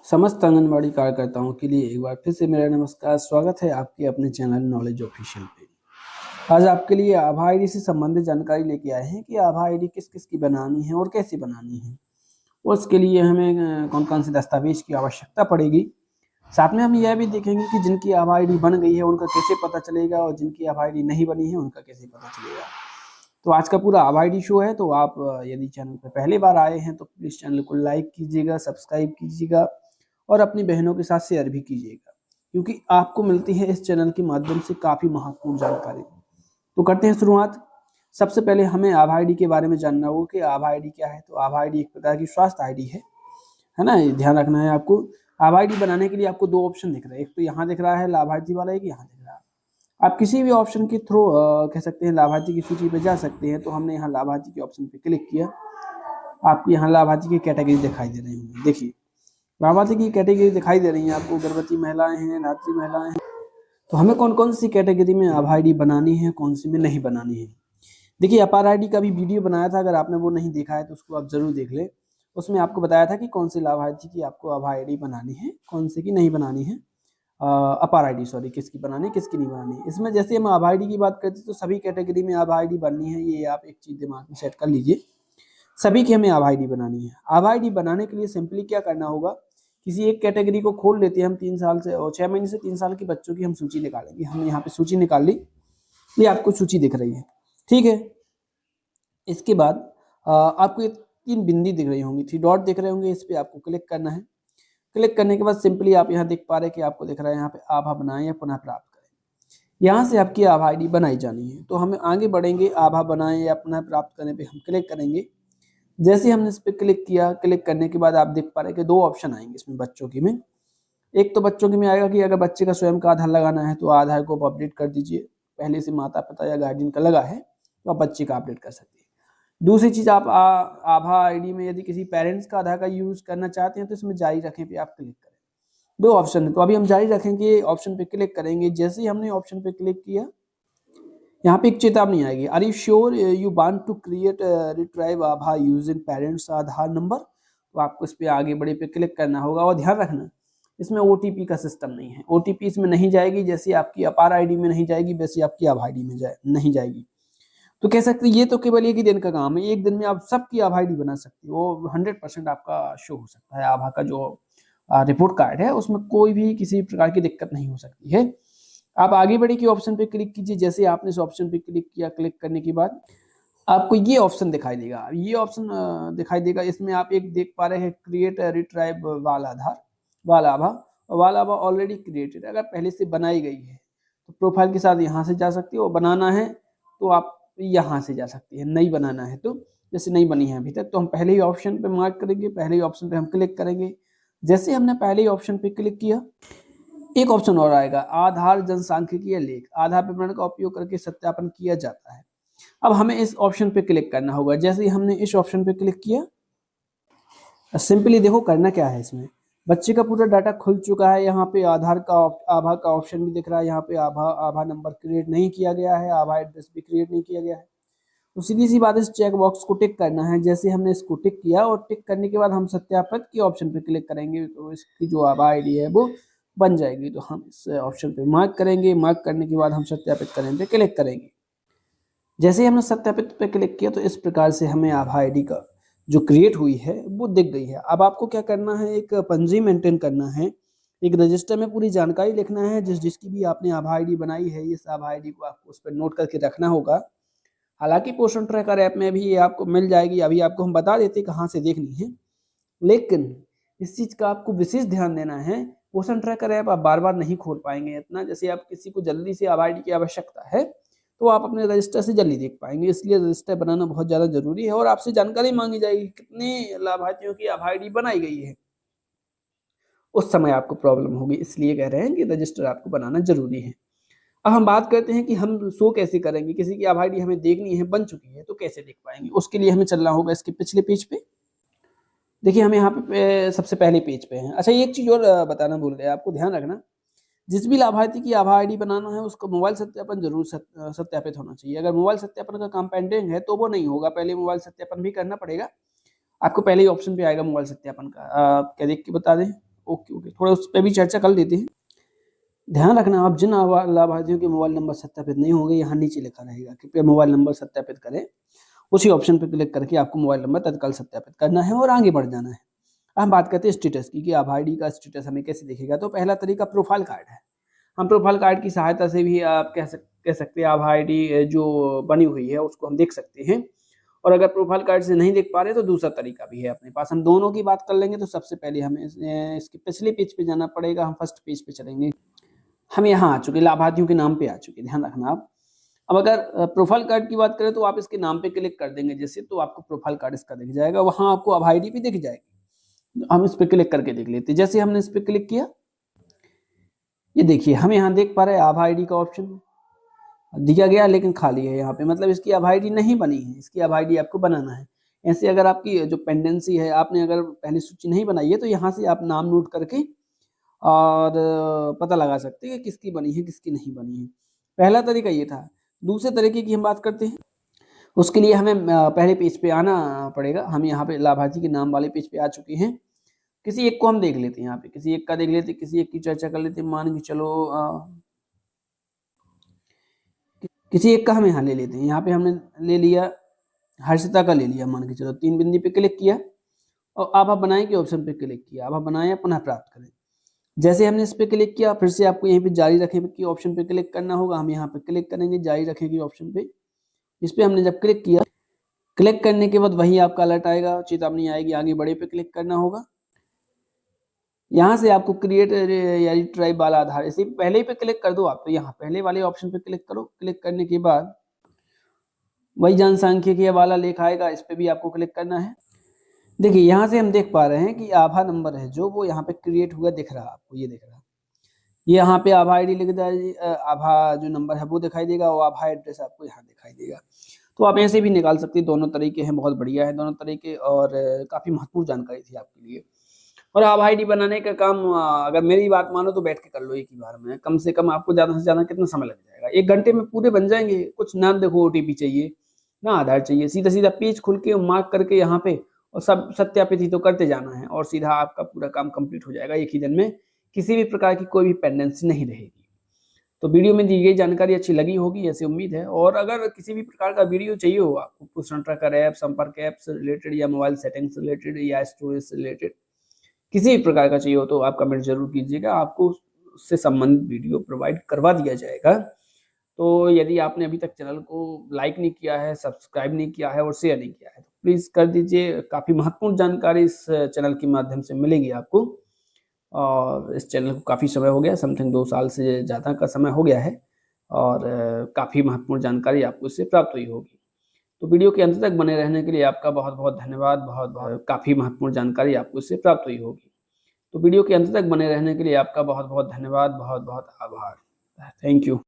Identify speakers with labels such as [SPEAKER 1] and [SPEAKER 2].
[SPEAKER 1] समस्त आंगनबाड़ी कार्यकर्ताओं के लिए एक बार फिर से मेरा नमस्कार। स्वागत है आपके अपने चैनल नॉलेज ऑफिशियल पे। आज आपके लिए आभा आईडी से संबंधित जानकारी लेके आए हैं कि आभा आईडी किस किस की बनानी है और कैसे बनानी है। उसके लिए हमें कौन कौन से दस्तावेज की आवश्यकता पड़ेगी। साथ में हम यह भी देखेंगे कि जिनकी आभा आईडी बन गई है उनका कैसे पता चलेगा और जिनकी आभा आईडी नहीं बनी है उनका कैसे पता चलेगा। तो आज का पूरा आभा आईडी शो है। तो आप यदि चैनल पर पहली बार आए हैं तो प्लीज़ चैनल को लाइक कीजिएगा, सब्सक्राइब कीजिएगा और अपनी बहनों के साथ शेयर भी कीजिएगा, क्योंकि आपको मिलती है इस चैनल के माध्यम से काफ़ी महत्वपूर्ण जानकारी। तो करते हैं शुरुआत। सबसे पहले हमें आभा आईडी के बारे में जानना होगा कि आभा आईडी क्या है। तो आभा आईडी एक प्रकार की स्वास्थ्य आईडी है ना, ये ध्यान रखना है आपको। आभा आईडी बनाने के लिए आपको दो ऑप्शन दिख रहे हैं, एक तो यहाँ दिख रहा है लाभार्थी वाला, एक यहाँ दिख रहा है। आप किसी भी ऑप्शन के थ्रू कह सकते हैं लाभार्थी की सूची पे जा सकते हैं। तो हमने यहाँ लाभार्थी के ऑप्शन पे क्लिक किया। आपको यहाँ लाभार्थी की कैटेगरी दिखाई दे रही होंगी। देखिए लाभार्थी की कैटेगरी दिखाई दे रही है आपको। गर्भवती महिलाएं हैं, धात्री महिलाएं हैं। तो हमें कौन कौन सी कैटेगरी में आभा आईडी बनानी है, कौन सी में नहीं बनानी है। देखिए अपार आईडी का भी वीडियो बनाया था, अगर आपने वो नहीं देखा है तो उसको आप जरूर देख लें। उसमें आपको बताया था कि कौन से लाभार्थी की आपको आभा आईडी बनानी है, कौन से की नहीं बनानी है। अपार आईडी सॉरी, किसकी बनानी है किसकी नहीं बनानी है। इसमें जैसे हम आभा आईडी की बात करते हैं तो सभी कैटेगरी में आभा आईडी बननी है। ये आप एक चीज़ दिमाग में सेट कर लीजिए, सभी की हमें आभा आईडी बनानी है। आभा आईडी बनाने के लिए सिंपली क्या करना होगा, किसी एक कैटेगरी को खोल लेते हैं हम। 3 साल से और 6 महीने से 3 साल के बच्चों की हम सूची निकालेंगे। हमने यहाँ पे सूची निकाल ली, ये आपको सूची दिख रही है, ठीक है। इसके बाद आपको ये 3 बिंदी दिख रही होंगी, 3 डॉट दिख रहे होंगे, इस पर आपको क्लिक करना है। क्लिक करने के बाद सिंपली आप यहाँ देख पा रहे हैं कि आपको दिख रहा है यहाँ पे आभा बनाएं या पुनः प्राप्त करें। यहाँ से आपकी आभा आईडी बनाई जानी है। तो हमें आगे बढ़ेंगे, आभा बनाएं या पुनः प्राप्त करने पे हम क्लिक करेंगे। जैसे हमने इस पर क्लिक किया, क्लिक करने के बाद आप देख पा रहे हैं कि 2 ऑप्शन आएंगे इसमें बच्चों की में। एक तो बच्चों की में आएगा कि अगर बच्चे का स्वयं का आधार लगाना है तो आधार को आप अपडेट कर दीजिए। पहले से माता पिता या गार्जियन का लगा है तो आप बच्चे का अपडेट कर सकते हैं। दूसरी चीज़, आप आभा आईडी में यदि किसी पेरेंट्स का आधार का यूज करना चाहते हैं तो इसमें जारी रखें पे आप क्लिक करें। 2 ऑप्शन है, तो अभी हम जारी रखेंगे ऑप्शन पे क्लिक करेंगे। जैसे ही हमने ऑप्शन पे क्लिक किया, यहाँ पे एक चेतावनी आएगी, are you sure you want to create retrieve Abha using parents Aadhaar number. तो आपको इस पे आगे बढ़े पे क्लिक करना होगा। और ध्यान रखना इसमें ओटीपी का सिस्टम नहीं है, ओटीपी इसमें नहीं जाएगी। जैसे आपकी अपार आईडी में नहीं जाएगी वैसे आपकी आभा आईडी में नहीं जाएगी। तो कह सकते हैं ये तो केवल एक ही दिन का काम है, एक दिन में आप सबकी आभा आईडी बना सकते हो। 100% आपका शो हो सकता है। आभा का जो रिपोर्ट कार्ड है उसमें कोई भी किसी प्रकार की दिक्कत नहीं हो सकती है। आप आगे बढ़े के ऑप्शन पे क्लिक कीजिए। जैसे आपने इस ऑप्शन पे क्लिक किया, क्लिक करने के बाद आपको ये ऑप्शन दिखाई देगा। ये ऑप्शन दिखाई देगा, इसमें आप एक देख पा रहे हैं क्रिएट रिट्राइव वाला आधार वाला आभा। वाला आभा ऑलरेडी क्रिएटेड, अगर पहले से बनाई गई है तो प्रोफाइल के साथ यहाँ से जा सकती हो। बनाना है तो आप यहाँ से जा सकती है, नहीं बनाना है तो जैसे नहीं बनी है अभी तक तो हम पहले ही ऑप्शन पे मार्क करेंगे, पहले ही ऑप्शन पे हम क्लिक करेंगे। जैसे हमने पहले ही ऑप्शन पे क्लिक किया, एक ऑप्शन और आएगा, आधार जनसांख्यिकीय लेख। आधार विवरण का उपयोग करके सत्यापन किया जाता है। अब हमें इस ऑप्शन पे क्लिक करना होगा। जैसे ही हमने इस ऑप्शन पे क्लिक किया, सिंपली देखो करना क्या है। इसमें बच्चे का पूरा डाटा खुल चुका है। यहाँ पे आधार का आभा का ऑप्शन भी दिख रहा है। यहाँ पे आभा नंबर क्रिएट नहीं किया गया है, आभा एड्रेस भी क्रिएट नहीं किया गया है। तो सीधी सी बात है, इस चेक बॉक्स को टिक करना है। जैसे हमने इसको टिक किया और टिक करने के बाद हम सत्यापित के ऑप्शन पे क्लिक करेंगे तो इसकी जो आभा आईडी है वो बन जाएगी। तो हम इस ऑप्शन पे मार्क करेंगे, मार्क करने के बाद हम सत्यापित करने पे क्लिक करेंगे। जैसे ही हमने सत्यापित पे क्लिक किया तो इस प्रकार से हमें आभा आईडी का जो क्रिएट हुई है वो दिख गई है। अब आपको क्या करना है, एक पंजी मेंटेन करना है, एक रजिस्टर में पूरी जानकारी लिखना है जिसकी भी आपने आभा आईडी बनाई है। इस आभा आईडी को आपको उस पर नोट करके रखना होगा। हालांकि पोषण ट्रैकर ऐप में भी ये आपको मिल जाएगी, अभी आपको हम बता देते कहाँ से देखनी है, लेकिन इस चीज़ का आपको विशेष ध्यान देना है। पोषण ट्रैकर ऐप आप बार बार नहीं खोल पाएंगे इतना। जैसे आप किसी को जल्दी से आभा आईडी की आवश्यकता है तो आप अपने रजिस्टर से जल्दी देख पाएंगे, इसलिए रजिस्टर बनाना बहुत ज़्यादा जरूरी है। और आपसे जानकारी मांगी जाएगी कितने लाभार्थियों की आभा आईडी बनाई गई है, उस समय आपको प्रॉब्लम होगी। इसलिए कह रहे हैं कि रजिस्टर आपको बनाना जरूरी है। अब हम बात करते हैं कि हम शो कैसे करेंगे। किसी की आभा आईडी हमें देखनी है, बन चुकी है, तो कैसे देख पाएंगे। उसके लिए हमें चलना होगा इसके पिछले पेज पे। देखिए हम यहाँ पे सबसे पहले पेज पे हैं। अच्छा एक चीज़ और बताना भूल गया, आपको ध्यान रखना, जिस भी लाभार्थी की आभा आईडी बनाना है उसका मोबाइल सत्यापन जरूर सत्यापित होना चाहिए। अगर मोबाइल सत्यापन का काम पेंडिंग है तो वो नहीं होगा, पहले मोबाइल सत्यापन भी करना पड़ेगा। आपको पहले ही ऑप्शन पे आएगा मोबाइल सत्यापन का, क्या देख के बता दें, ओके ओके, थोड़ा उस पर भी चर्चा कर लेते हैं। ध्यान रखना, आप जिन लाभार्थियों के मोबाइल नंबर सत्यापित नहीं होंगे, यहाँ नीचे लिखा रहेगा कृपया मोबाइल नंबर सत्यापित करें। उसी ऑप्शन पर क्लिक करके आपको मोबाइल नंबर तत्काल सत्यापित करना है और आगे बढ़ जाना है। हम बात करते हैं स्टेटस की कि आभा आईडी का स्टेटस हमें कैसे दिखेगा। तो पहला तरीका प्रोफाइल कार्ड है। हम प्रोफाइल कार्ड की सहायता से भी आप कह सकते हैं आभा आईडी जो बनी हुई है उसको हम देख सकते हैं। और अगर प्रोफाइल कार्ड से नहीं देख पा रहे तो दूसरा तरीका भी है अपने पास। हम दोनों की बात कर लेंगे। तो सबसे पहले हमें इसके पिछले पेज पे जाना पड़ेगा। हम फर्स्ट पेज पे चलेंगे। हम यहाँ आ चुके, लाभार्थियों के नाम पे आ चुके, ध्यान रखना आप। अब अगर प्रोफाइल कार्ड की बात करें तो आप इसके नाम पे क्लिक कर देंगे जैसे, तो आपको प्रोफाइल कार्ड इसका दिख जाएगा, वहां आपको आभा आईडी भी दिख जाएगी। हम इस पे क्लिक करके देख लेते हैं। जैसे हमने इस पे क्लिक किया, ये देखिए हम यहाँ देख पा रहे हैं आभा आईडी का ऑप्शन दिया गया, लेकिन खाली है यहाँ पे, मतलब इसकी आभा आईडी नहीं बनी है। इसकी आभा आईडी आपको बनाना है। ऐसे अगर आपकी जो पेंडेंसी है, आपने अगर पहले सूची नहीं बनाई है तो यहाँ से आप नाम नोट करके और पता लगा सकते हैं कि किसकी बनी है किसकी नहीं बनी है। पहला तरीका ये था। दूसरे तरीके की हम बात करते हैं। उसके लिए हमें पहले पेज पे आना पड़ेगा। हम यहाँ पे लाभार्थी के नाम वाले पेज पे आ चुके हैं। किसी एक को हम देख लेते हैं। यहाँ पे किसी एक का देख लेते हैं, किसी एक की चर्चा कर लेते हैं। मान के चलो किसी एक का हम यहाँ ले लेते हैं। यहाँ पे हमने ले लिया हर्षिता का, ले लिया मान के चलो। 3 बिंदी पे क्लिक किया और आभा बनाए के ऑप्शन पे क्लिक किया। आभा बनाया पुनः प्राप्त करें। जैसे हमने इस पे क्लिक किया, फिर से आपको यहीं पे जारी रखें के ऑप्शन पे क्लिक करना होगा। हम यहाँ पे क्लिक करेंगे जारी रखें के ऑप्शन पे। इस पे हमने जब क्लिक किया, क्लिक करने के बाद वही आपका अलर्ट आएगा, चेतावनी आएगी, आगे बढ़े पे क्लिक करना होगा। यहाँ से आपको क्रिएट या ट्राइब वाला आधार, इसे पहले ही पे क्लिक कर दो आप। तो यहाँ पहले वाले ऑप्शन पे क्लिक करो। क्लिक करने के बाद वही जनसांख्यिकीय वाला लेख आएगा, इस पे भी आपको क्लिक करना है। देखिए यहाँ से हम देख पा रहे हैं कि आभा नंबर है जो वो यहाँ पे क्रिएट हुआ दिख रहा है आपको, ये दिख रहा है। ये यहाँ पे आभा आईडी लिख दिया, आभा जो नंबर है वो दिखाई देगा और आभा एड्रेस आपको यहाँ दिखाई देगा। तो आप ऐसे भी निकाल सकते हैं। दोनों तरीके हैं, बहुत बढ़िया है दोनों तरीके, और काफ़ी महत्वपूर्ण जानकारी थी आपके लिए। और आभा आईडी बनाने का काम अगर मेरी बात मानो तो बैठ के कर लो एक ही बार में। कम से कम आपको ज़्यादा से ज़्यादा कितना समय लग जाएगा, 1 घंटे में पूरे बन जाएंगे। कुछ ना देखो ओटीपी चाहिए ना आधार चाहिए, सीधा सीधा पेज खुल के मार्क करके यहाँ पे और सब सत्यापित ही तो करते जाना है और सीधा आपका पूरा काम कंप्लीट हो जाएगा एक ही दिन में। किसी भी प्रकार की कोई भी पेंडेंसी नहीं रहेगी। तो वीडियो में दी गई जानकारी अच्छी लगी होगी ऐसी उम्मीद है। और अगर किसी भी प्रकार का वीडियो चाहिए हो आपको, पोषण ट्रैकर ऐप, संपर्क ऐप से रिलेटेड या मोबाइल सेटिंग से रिलेटेड या स्टोरेज से रिलेटेड किसी भी प्रकार का चाहिए हो तो आप कमेंट जरूर कीजिएगा, आपको उससे संबंधित वीडियो प्रोवाइड करवा दिया जाएगा। तो यदि आपने अभी तक चैनल को लाइक नहीं किया है, सब्सक्राइब नहीं किया है और शेयर नहीं किया है तो प्लीज़ कर दीजिए। काफ़ी महत्वपूर्ण जानकारी इस चैनल के माध्यम से मिलेगी आपको। और इस चैनल को काफ़ी समय हो गया, समथिंग 2 साल से ज़्यादा का समय हो गया है और काफ़ी महत्वपूर्ण जानकारी आपको इससे प्राप्त हुई होगी। तो वीडियो के अंत तक बने रहने के लिए आपका बहुत बहुत धन्यवाद। बहुत काफ़ी महत्वपूर्ण जानकारी आपको इससे प्राप्त हुई होगी। तो वीडियो के अंत तक बने रहने के लिए आपका बहुत बहुत धन्यवाद, बहुत बहुत आभार। Thank you.